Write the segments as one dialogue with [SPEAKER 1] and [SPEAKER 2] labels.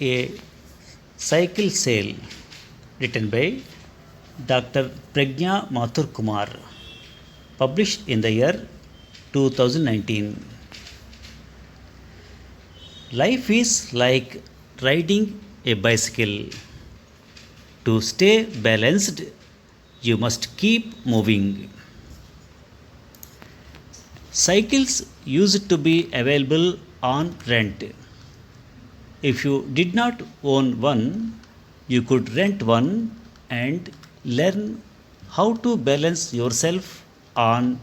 [SPEAKER 1] A Cycle Sale, written by Dr. Pragya Mathur Kumar, published in the year 2019. Life is like riding a bicycle. To stay balanced, you must keep moving. Cycles used to be available on rent. If you did not own one, you could rent one and learn how to balance yourself on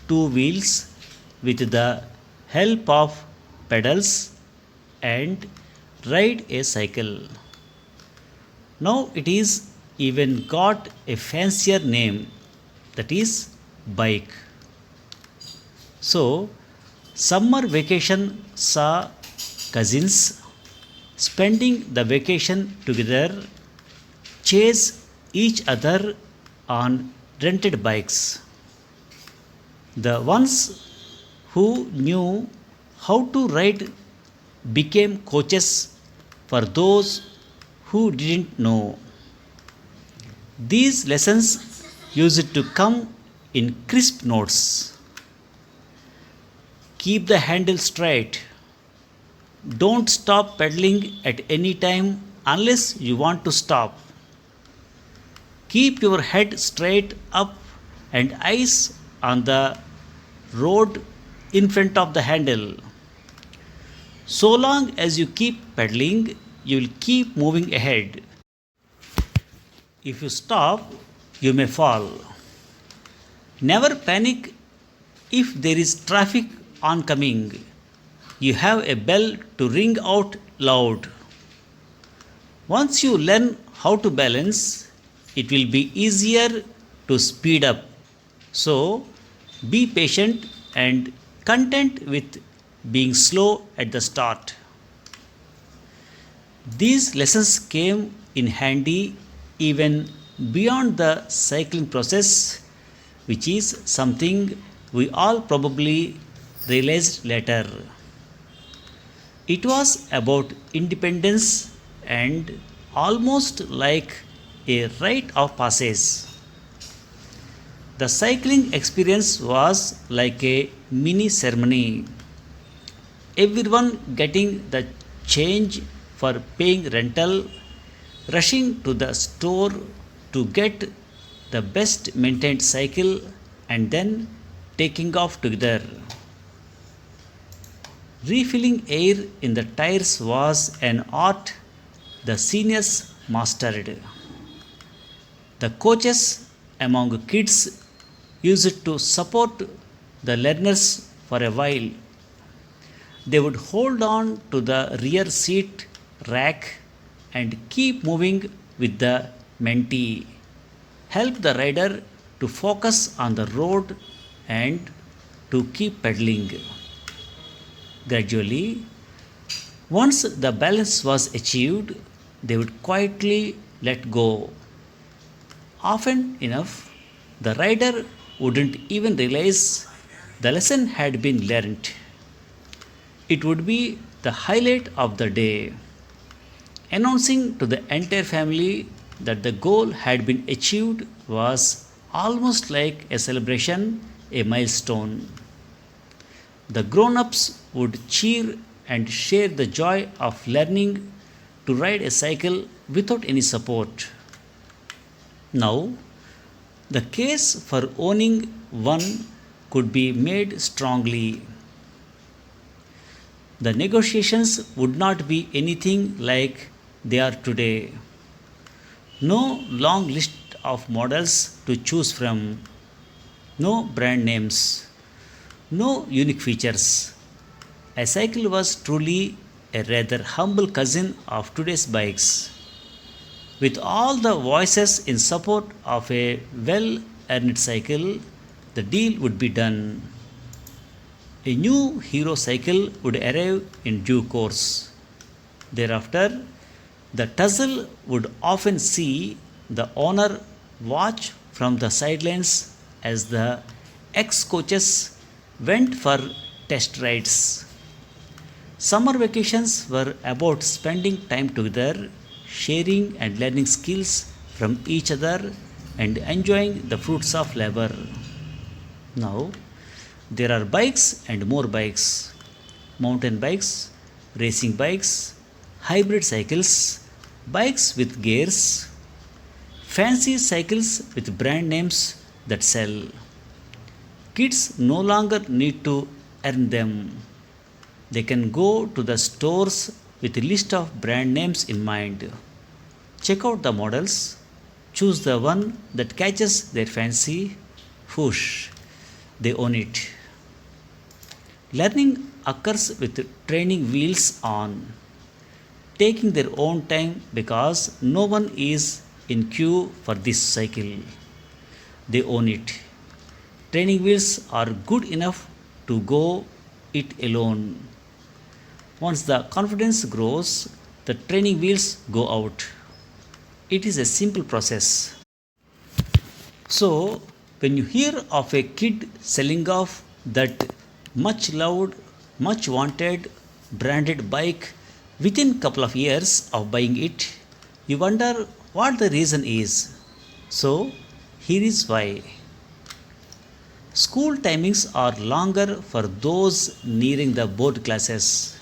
[SPEAKER 1] two wheels with the help of pedals and ride a cycle. Now it is even got a fancier name, that is bike. So, summer vacation saw cousins spending the vacation together, chase each other on rented bikes. The ones who knew how to ride became coaches for those who didn't know. These lessons used to come in crisp notes. Keep the handle straight. Don't stop pedaling at any time unless you want to stop. Keep your head straight up and eyes on the road in front of the handle. So long as you keep pedaling, you will keep moving ahead. If you stop, you may fall. Never panic if there is traffic oncoming. You have a bell to ring out loud. Once you learn how to balance, it will be easier to speed up. So, be patient and content with being slow at the start. These lessons came in handy even beyond the cycling process, which is something we all probably realized later. It was about independence and almost like a rite of passage. The cycling experience was like a mini ceremony. Everyone getting the change for paying rental, rushing to the store to get the best maintained cycle, and then taking off together. Refilling air in the tires was an art the seniors mastered. The coaches among kids used to support the learners for a while. They would hold on to the rear seat rack and keep moving with the mentee. Help the rider to focus on the road and to keep pedaling. Gradually, once the balance was achieved, they would quietly let go. Often enough, the rider wouldn't even realize the lesson had been learnt. It would be the highlight of the day, announcing to the entire family that the goal had been achieved was almost like a celebration, a milestone. The grown ups would cheer and share the joy of learning to ride a cycle without any support. Now, the case for owning one could be made strongly. The negotiations would not be anything like they are today. No long list of models to choose from, no brand names, no unique features. A cycle was truly a rather humble cousin of today's bikes. With all the voices in support of a well earned cycle, the deal would be done. A new hero cycle would arrive in due course. Thereafter, the tussle would often see the owner watch from the sidelines as the ex coaches went for test rides. Summer vacations were about spending time together, sharing and learning skills from each other, and enjoying the fruits of labor. Now, there are bikes and more bikes: mountain bikes, racing bikes, hybrid cycles, bikes with gears, fancy cycles with brand names that sell. Kids no longer need to earn them. They can go to the stores with a list of brand names in mind. Check out the models, choose the one that catches their fancy. Whoosh, they own it. Learning occurs with training wheels on, taking their own time because no one is in queue for this cycle. They own it. Training wheels are good enough to go it alone. Once the confidence grows, the training wheels go out. It is a simple process. So, when you hear of a kid selling off that much loved, much wanted branded bike within couple of years of buying it, you wonder what the reason is. So, here is why. School timings are longer for those nearing the board classes.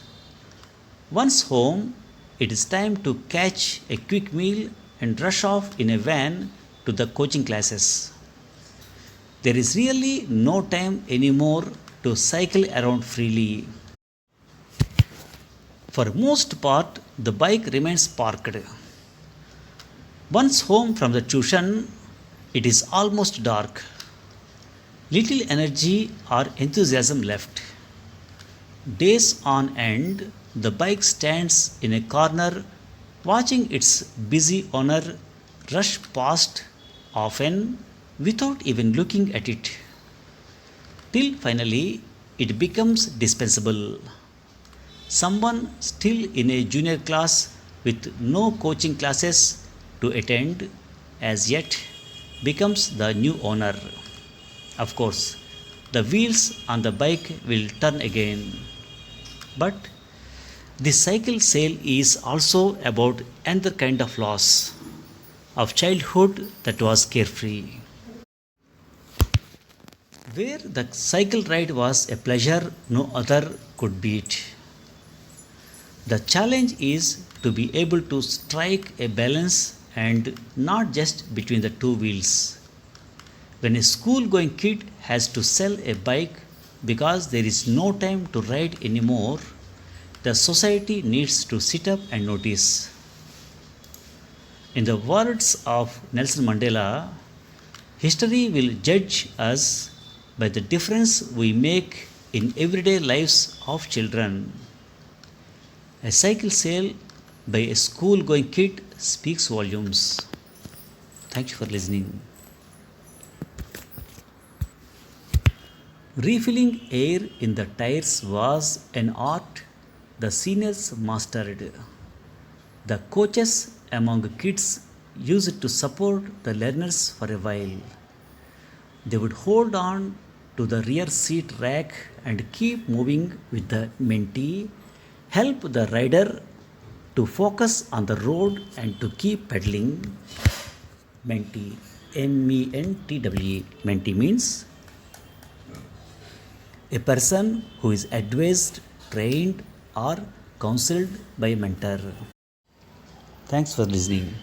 [SPEAKER 1] Once home, it is time to catch a quick meal and rush off in a van to the coaching classes. There is really no time anymore to cycle around freely. For most part, the bike remains parked. Once home from the tuition, it is almost dark. Little energy or enthusiasm left. Days on end, the bike stands in a corner watching its busy owner rush past, often without even looking at it, till finally it becomes dispensable. Someone still in a junior class with no coaching classes to attend as yet becomes the new owner. Of course, the wheels on the bike will turn again. But this cycle sale is also about another kind of loss of childhood that was carefree, where the cycle ride was a pleasure no other could beat. The challenge is to be able to strike a balance and not just between the two wheels. When a school going kid has to sell a bike because there is no time to ride anymore, the society needs to sit up and notice. In the words of Nelson Mandela, history will judge us by the difference we make in everyday lives of children. A cycle sale by a school going kid speaks volumes. Thank you for listening. Refilling air in the tires was an art the seniors mastered. The coaches among kids used to support the learners for a while. They would hold on to the rear seat rack and keep moving with the mentee, help the rider to focus on the road and to keep pedaling. Mentee, mentee. Mentee means a person who is advised, trained, or counseled by a mentor. Thanks for listening.